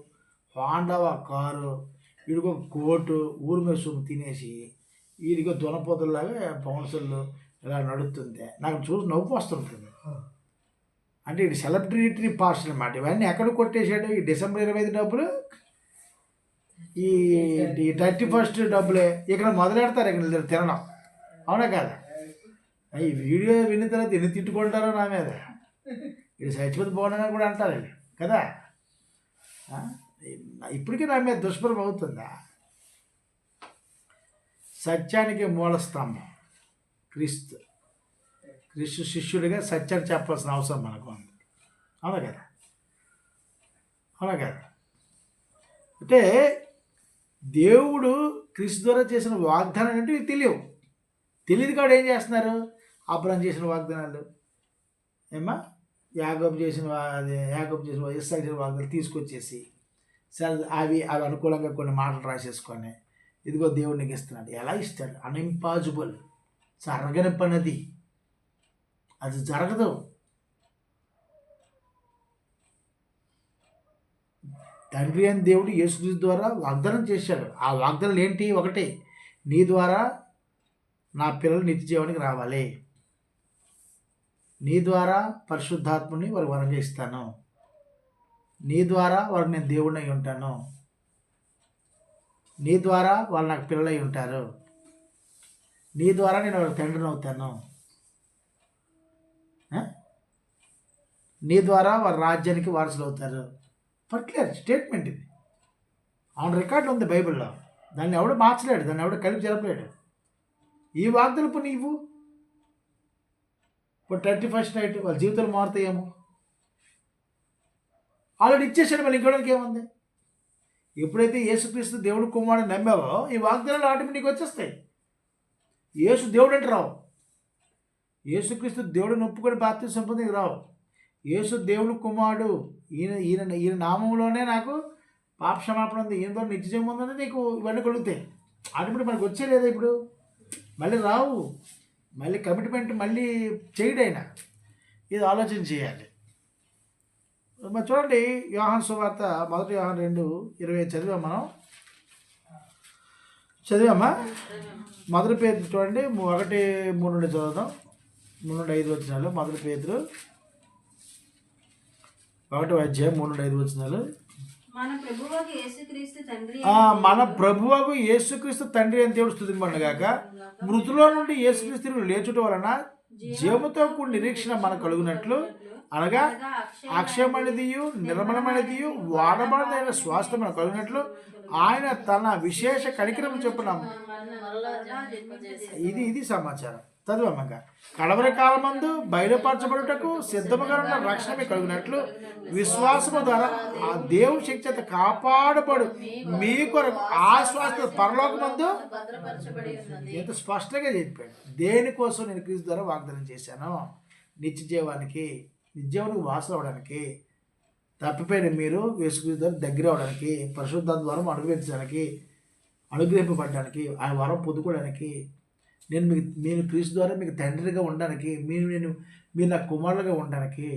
Honda car, వీడికి ఒక కోటు, ఊరు మీద సొమ్ము తినేసి వీడికి దునపోతుల్లాగా బౌన్సర్లు ఇలా నడుస్తుంది. నాకు చూసి నవ్వు వస్తుంటుంది. అంటే ఇది సెలబ్రిటీ పార్ట్స్ అన్నమాట. ఇవన్నీ ఎక్కడ కొట్టేశాడు? ఈ డిసెంబర్ 25 డబ్బులు, ఈ 31st డబ్బులే ఇక్కడ మొదలెడతారు ఇక్కడ తినడం. అవునా కదా? ఈ వీడియో విన్న తర్వాత ఎన్ని తిట్టుకుంటారో నా మీద. ఇది చచ్చిపోతే బాగుండని కూడా అంటారు కదా. ఇప్పటికీ నా మీద దుష్ప్రభావం అవుతుందా? సత్యానికి మూల స్తంభం క్రీస్తు. క్రీస్తు శిష్యుడిగా సత్యాన్ని చెప్పాల్సిన అవసరం మనకు ఉంది. అవునా కదా? అంటే దేవుడు క్రీస్తు ద్వారా చేసిన వాగ్దానం అంటే తెలియదు కాదు. ఏం చేస్తున్నారు? అబ్రహాం చేసిన వాగ్దానాలు, యాకోబు చేసిన ఇస్సాకు చేసిన వాగ్దానాలు తీసుకొచ్చేసి అవి అనుకూలంగా కొన్ని మాటలు రాసేసుకొని ఇదిగో దేవుడు నీకు ఇస్తున్నాడు. ఎలా ఇస్తాడు? అన్ఇంపాసిబుల్, జరగని పనిది, అది జరగదు. తండ్రి అని దేవుడు యేసుక్రీస్తు ద్వారా వాగ్దానం చేశాడు. ఆ వాగ్దానాలు ఏంటి? ఒకటి, నీ ద్వారా నా పిల్లలు నిత్య జీవానికి రావాలి, నీ ద్వారా పరిశుద్ధాత్మని వారికి వరంగా ఇస్తాను, నీ ద్వారా వారికి నేను దేవుడిని అయి ఉంటాను, నీ ద్వారా వాళ్ళు నాకు పిల్లలై ఉంటారు, నీ ద్వారా నేను వాళ్ళకి తండ్రిని అవుతాను, నీ ద్వారా వారి రాజ్యానికి వారసులు అవుతారు. పర్టికులర్ స్టేట్మెంట్ ఇది. ఆన్ రికార్డు ఉంది బైబిల్లో. దాన్ని ఎవడు మార్చలేడు, దాన్ని ఎవడు కలిపి జరపలేడు. ఈ వాగ్దానపు నీవు ఇప్పుడు 31st నైట్ వాళ్ళ జీవితాలు మారుతాయేమో. ఆల్రెడీ ఇచ్చేసాడు, మళ్ళీ ఇంకోడానికి ఏముంది? ఎప్పుడైతే యేసుక్రీస్తు దేవుడు కుమారుడు నమ్మావో ఈ వాగ్దానాలు ఆటోమేటిక్గా వచ్చేస్తాయి. యేసు దేవుడు అంటే రావు. యేసుక్రీస్తు దేవుడిని ఒప్పుకొని బాప్తిసం పొంది రావు. యేసు దేవుడు కుమారుడు, ఈయన నామంలోనే నాకు పాప క్షమాపణ ఉంది, ఈయనతో నిత్యం ఉందని నీకు ఇవన్నీ కలుగుతాయి. ఆటోమేటిక్ మనకు వచ్చే లేదా? ఇప్పుడు మళ్ళీ రావు. మళ్ళీ కమిట్మెంట్ మళ్ళీ చేయడైనా ఇది ఆలోచన చేయాలి. మరి చూడండి, యోహాను సువార్త 1 యోహాను 2:20 చదివామా? మొదటి పేతురు చూడండి 1:3 నుండి చదువుదాం. 3-5 వచనాలు. మొదటి పేతురు 1వ అధ్యాయం 3-5 వచనాలు. మన ప్రభువకు యేసుక్రీస్తు తండ్రి అని దేవుడు స్తుతింపబడును గాక. మృతులో నుండి యేసుక్రీస్తును లేచుట వలన జీవముతో కూడిన నిరీక్షణ మనకు కలుగునట్లు, అనగా అక్షయమైనదియు నిర్మలమైనదియు వాడబడదైన స్వాస్థ్యం మనకు కలిగినట్లు ఆయన తన విశేష కనికరం చొప్పున ఇది సమాచారం. చదువమ్మగా. కడవరి కాలమందు బయలుపరచబడుటకు సిద్ధముగా ఉన్న రక్షణ కలిగినట్లు విశ్వాసము ద్వారా ఆ దేవుని శక్తి చేత కాపాడబడు మీ కొరకు ఆ శ్వాస పరలోకమందు ఎంత స్పష్టంగా చెప్పాడు. దేనికోసం నేను క్రీస్తు ద్వారా వాగ్దానం చేశాను? నిత్యజీవానికి వాసన అవడానికి, తప్పిపోయిన మీరు యేసుక్రీస్తు ద్వారా దగ్గర అవడానికి, పరిశుద్ధాత్మ ద్వారా అనుగ్రహింపబడడానికి, ఆ వరం పొందుకోవడానికి, నేను క్రీస్తు ద్వారా మీకు తండ్రిగా ఉండడానికి, మీరు నా కుమారులుగా ఉండడానికి.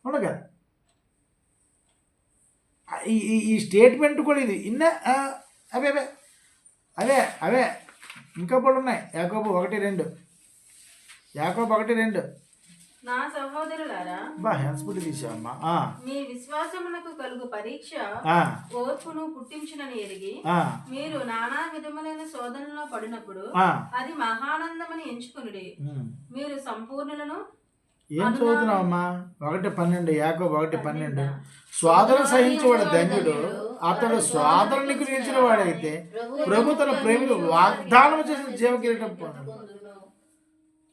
అవునా కదా? ఈ స్టేట్మెంట్ కూడా ఇది అవే ఇంకా కూడా ఉన్నాయి. యాకోబు 1:2 నా సహోదరులారా, హెన్స్పుట్టి తీసావమ్మా. మీ విశ్వాసమునకు కలుగు పరీక్ష ఓర్పును పుట్టించునని ఎరిగి మీరు నానా విధములైన శోధనలో పడినప్పుడు అది మహానందమని ఎంచుకునుడి. మీరు సంపూర్ణులను. ఏం చదువుతున్నావమ్మా? 1:12 యాకోబు 1:12. స్వాదన సహించేవాడు ధన్యుడు, అతడు స్వాదనని గురించిన వాడైతే ప్రభు తన ప్రేమికు వాగ్దానం చేసిన జీవకిరీటం పొందును.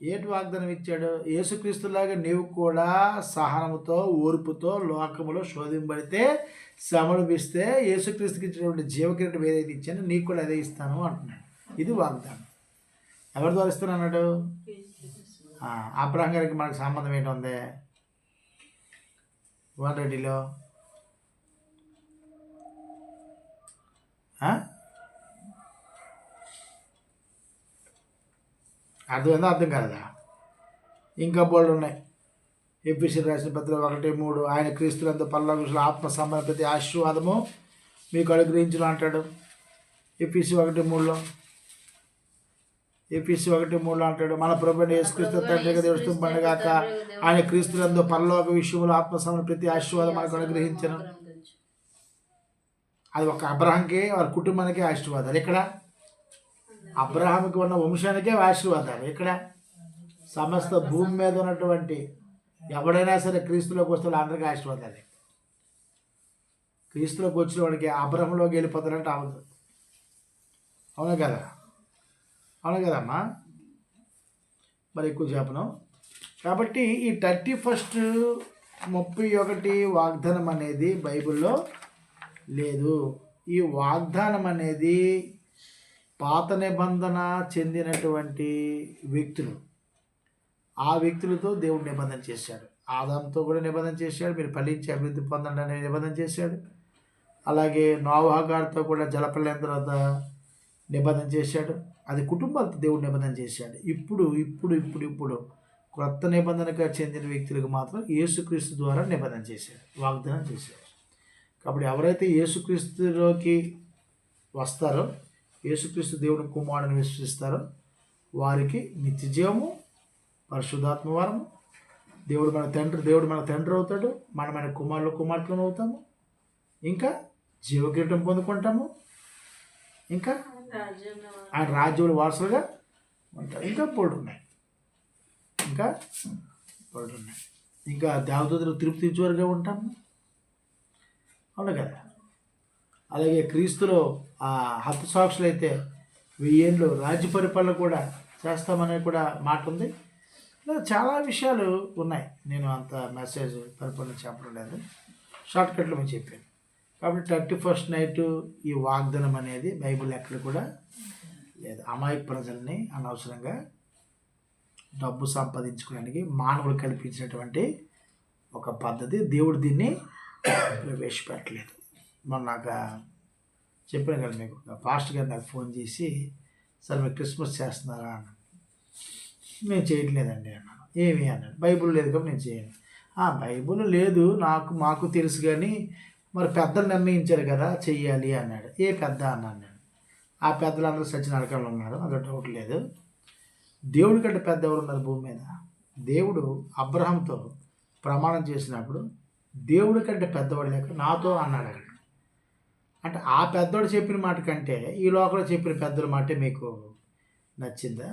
ఏటి వాగ్దానం ఇచ్చాడు? యేసుక్రీస్తులాగా నీవు కూడా సహనముతో ఓర్పుతో లోకములో శోధింపబడితే శ్రమలు పిస్తే యేసుక్రీస్తుకి ఇచ్చినటువంటి జీవకిరీటం ఏదైతే ఇచ్చానో నీకు కూడా అదే ఇస్తాను అంటున్నాడు. ఇది వాగ్దానం. ఎవరి ద్వారా ఇస్తాను అన్నాడు? అబ్రహం గారికి మనకు సంబంధం ఏంటుంది? 1:2లో అర్థమైందా? అర్థం కాలేదా? ఇంకా బోల్డ్ ఉన్నాయి. ఎఫెసీయులకు రాసిన పత్రిక 1:3 ఆయన క్రీస్తునందు పరలోకములో ఆత్మ సంబంధ ప్రతి ఆశీర్వాదము మీకు అనుగ్రహించును అంటాడు. ఎఫెసీయులు 1:3లో అంటాడు, మన ప్రభువైన యేసుక్రీస్తు తండ్రిగా దేవుడు పండుగాక ఆయన క్రీస్తునందు పరలోక విషయంలో ఆత్మ సంబంధ ప్రతి ఆశీర్వాదం మనకు అనుగ్రహించను. అది ఒక అబ్రహాంకి వారి కుటుంబానికి ఆశీర్వాదాలు. ఇక్కడ అబ్రహాంకి ఉన్న వంశానికే ఆశీర్వాదాలు. ఇక్కడ సమస్త భూమి మీద ఉన్నటువంటి ఎవడైనా సరే క్రీస్తులోకి వస్తే అందరికీ ఆశీర్వాదాలే. క్రీస్తులోకి వచ్చిన వాడికి అబ్రహంలోకి వెళ్ళిపోతారంటే అవదు. అవునా కదా? అవునా కదమ్మా? మరి ఎక్కువ చెప్పను. కాబట్టి ఈ 31 31 వాగ్దానం అనేది బైబిల్లో లేదు. ఈ వాగ్దానం అనేది పాత నిబంధన చెందినటువంటి వ్యక్తులు, ఆ వ్యక్తులతో దేవుడు నిబంధన చేశాడు. ఆదాంతో కూడా నిబంధన చేశాడు, మీరు ఫలించి అభివృద్ధి పొందండి అనే నిబంధన చేశాడు. అలాగే నోవహు గారితో కూడా జలప్రలయం తర్వాత నిబంధన చేశాడు. అది కుటుంబాలతో దేవుడు నిబంధన చేశాడు. ఇప్పుడు కొత్త నిబంధనగా చెందిన వ్యక్తులకు మాత్రం యేసుక్రీస్తు ద్వారా నిబంధన చేశాడు, వాగ్దానం చేశాడు. కాబట్టి ఎవరైతే యేసుక్రీస్తులోకి వస్తారో, యేసుక్రీస్తు దేవుని కుమారుని విశ్వసిస్తారో వారికి నిత్య జీవము, పరిశుద్ధాత్మ వరము, దేవుడు మన తండ్రి అవుతాడు, మన కుమార్తెలను అవుతాము, ఇంకా జీవకిరీటం పొందుకుంటాము, ఇంకా ఆయన రాజ్యంలో వారసులుగా ఉంటారు. ఇంకా పోటీ ఉన్నాయి. ఇంకా దేవదూతలు తిరుపతి ఇచ్చేవారుగా ఉంటాము. అవును కదా? అలాగే క్రీస్తులో హతసాక్షులు అయితే 1000 ఏళ్ళు రాజ్య పరిపాలన కూడా చేస్తామనే కూడా మాట ఉంది. ఇలా చాలా విషయాలు ఉన్నాయి. నేను అంత మెసేజ్ పరిపాలన చెప్పడం లేదు, షార్ట్కట్లో మేము చెప్పాను. కాబట్టి 31st నైట్ ఈ వాగ్దానం అనేది బైబిల్ ఎక్కడ కూడా లేదు. అమాయక ప్రజల్ని అనవసరంగా డబ్బు సంపాదించుకోవడానికి మానవులు కల్పించినటువంటి ఒక పద్ధతి. దేవుడు దీన్ని ప్రవేశపెట్టలేదు. మొన్న నాకు చెప్పాను కదా మీకు, పాస్టర్ గారు నాకు ఫోన్ చేసి, సార్ మీరు క్రిస్మస్ చేస్తున్నారా అన్నాను. నేను చేయట్లేదండి అన్నాను. ఏమి అన్నాడు? బైబుల్ లేదు కాబట్టి నేను చేయను. బైబుల్ లేదు మాకు తెలుసు, కానీ మరి పెద్దలు నిర్ణయించారు కదా చెయ్యాలి అన్నాడు. ఏ పెద్ద అన్నాను నేను. ఆ పెద్దలు అందరూ సత్యనారాయణలో ఉన్నారు, అందులో డౌట్ లేదు. దేవుడి కంటే పెద్ద ఎవరు ఉన్నారు భూమి మీద? దేవుడు అబ్రహాంతో ప్రమాణం చేసినప్పుడు దేవుడి కంటే పెద్దవాడు లేక నాతో అన్నాడు అక్కడ. అంటే ఆ పెద్దోడు చెప్పిన మాట కంటే ఈ లోకంలో చెప్పిన పెద్దల మాటే మీకు నచ్చిందా?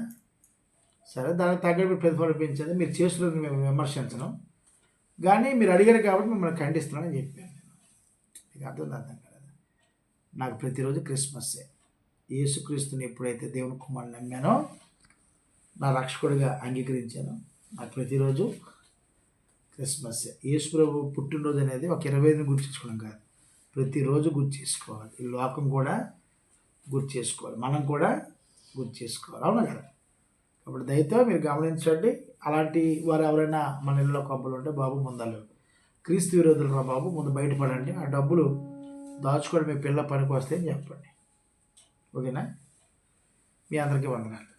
సరే, దానికి తగ్గట్టు ప్రతిఫలించింది. మీరు చేస్తున్నది మేము విమర్శించను, కానీ మీరు అడిగారు కాబట్టి మిమ్మల్ని ఖండిస్తున్నానని చెప్పాను. మీకు అర్థం కదా? నాకు ప్రతిరోజు క్రిస్మస్సే. యేసుక్రీస్తుని ఎప్పుడైతే దేవుని కుమారుని నమ్మానో, నా రక్షకుడిగా అంగీకరించాను, నాకు ప్రతిరోజు క్రిస్మస్సే. యేసు ప్రభు పుట్టినరోజు అనేది ఒక 25ని గుర్తించుకోవడం కాదు, ప్రతిరోజు గుర్తు చేసుకోవాలి. ఈ లోకం కూడా గుర్తు చేసుకోవాలి, మనం కూడా గుర్తు చేసుకోవాలి. అవునా కదా? కాబట్టి దయతో మీరు గమనించండి. అలాంటి వారు ఎవరైనా మన ఇళ్ళలో కొంపలు ఉంటే, బాబు ముందలు క్రీస్తు విరోధులు రా బాబు, ముందు బయటపడండి, ఆ డబ్బులు దాచుకోవడం మీ పిల్ల పనికి వస్తే అని చెప్పండి. ఓకేనా? మీ అందరికీ వందనాలు.